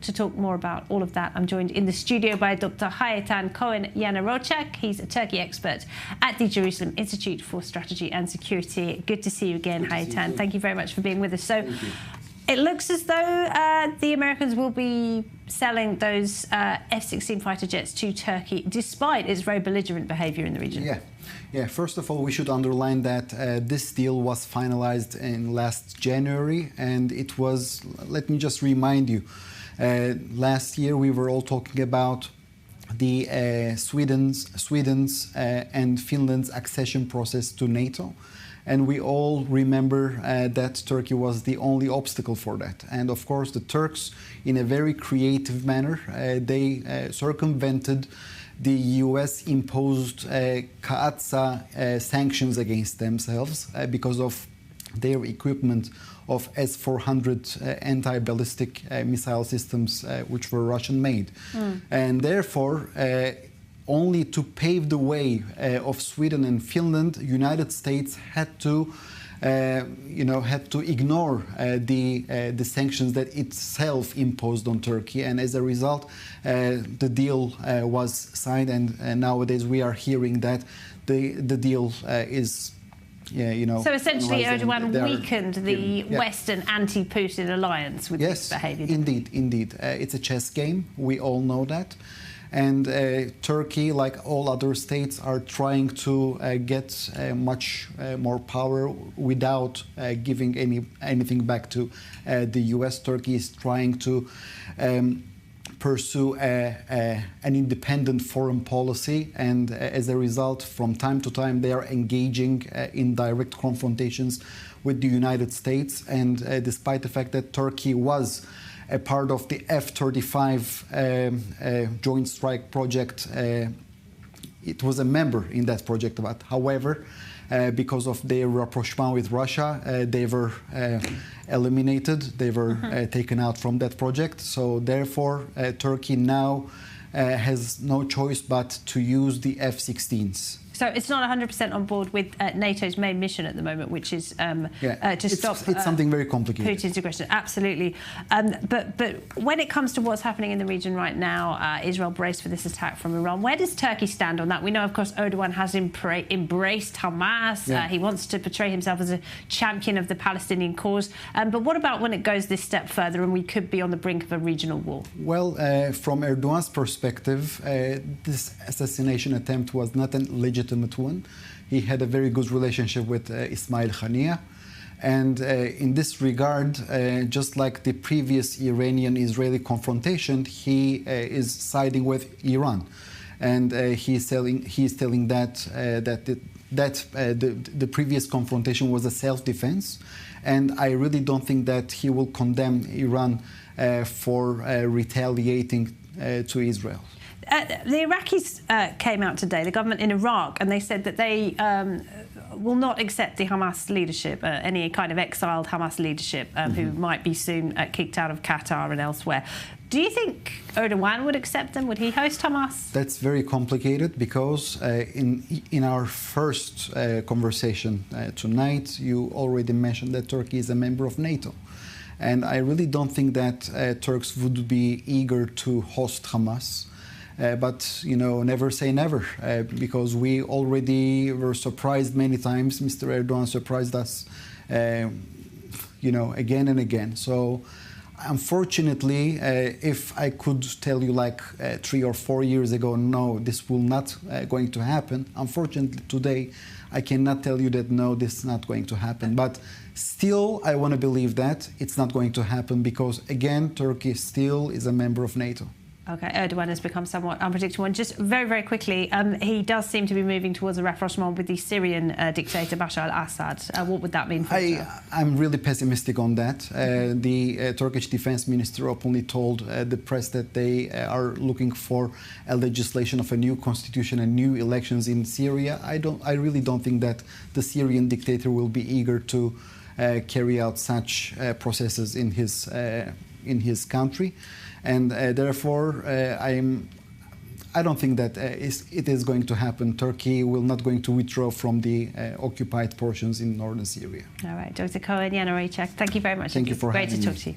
To talk more about all of that, I'm joined in the studio by Dr. Eytan Cohen Yanarocak. He's a Turkey expert at the Jerusalem Institute for Strategy and Security. Good to see you again, Eytan. Thank you very much for being with us. So, it looks as though the Americans will be selling those F-16 fighter jets to Turkey, despite its very belligerent behaviour in the region. Yeah. First of all, we should underline that this deal was finalized in last January, and it was, let me just remind you, last year we were all talking about the Sweden's and Finland's accession process to NATO. And we all remember that Turkey was the only obstacle for that. And of course, the Turks, in a very creative manner, they circumvented the US imposed CAATSA sanctions against themselves because of their equipment of S-400 anti-ballistic missile systems, which were Russian-made. And therefore, only to pave the way of Sweden and Finland, United States had to, ignore the sanctions that itself imposed on Turkey, and as a result, the deal was signed. And nowadays we are hearing that the deal is. So essentially, Erdogan weakened the Western anti-Putin alliance with this behaviour. Yes, indeed. It's a chess game. We all know that. And Turkey, like all other states, are trying to get much more power without giving anything back to the US. Turkey is trying to pursue an independent foreign policy, and as a result, from time to time, they are engaging in direct confrontations with the United States. And despite the fact that Turkey was a part of the F-35 Joint Strike Project, it was a member in that project. But however, because of their rapprochement with Russia, they were eliminated. They were taken out from that project. So therefore, Turkey now has no choice but to use the F-16s. So it's not 100% on board with NATO's main mission at the moment, which is to stop it's something very complicated. Putin's aggression. Absolutely. But when it comes to what's happening in the region right now, Israel braced for this attack from Iran. Where does Turkey stand on that? We know, of course, Erdogan has embraced Hamas. He wants to portray himself as a champion of the Palestinian cause. But what about when it goes this step further and we could be on the brink of a regional war? Well, from Erdogan's perspective, this assassination attempt was not a legitimate one. He had a very good relationship with Ismail Haniyeh, and in this regard, just like the previous Iranian-Israeli confrontation, he is siding with Iran, and he's telling that the previous confrontation was a self-defense, and I really don't think that he will condemn Iran for retaliating to Israel. The Iraqis came out today, the government in Iraq, and they said that they will not accept the Hamas leadership, any kind of exiled Hamas leadership who might be soon kicked out of Qatar and elsewhere. Do you think Erdogan would accept them? Would he host Hamas? That's very complicated because in our first conversation tonight, you already mentioned that Turkey is a member of NATO. And I really don't think that Turks would be eager to host Hamas. But, never say never, because we already were surprised many times. Mr. Erdogan surprised us, again and again. So, unfortunately, if I could tell you 3 or 4 years ago, no, this will not going to happen. Unfortunately, today, I cannot tell you that, no, this is not going to happen. But still, I want to believe that it's not going to happen because, again, Turkey still is a member of NATO. OK, Erdogan has become somewhat unpredictable. And just very, very quickly, he does seem to be moving towards a rapprochement with the Syrian dictator Bashar al-Assad. What would that mean for Israel? I'm really pessimistic on that. The Turkish defense minister openly told the press that they are looking for a legislation of a new constitution and new elections in Syria. I really don't think that the Syrian dictator will be eager to carry out such processes in his country. And therefore, I don't think that it is going to happen. Turkey will not going to withdraw from the occupied portions in northern Syria. All right, Dr. Cohen Yanarocak, thank you very much. Thank you for having me. Great to talk to you.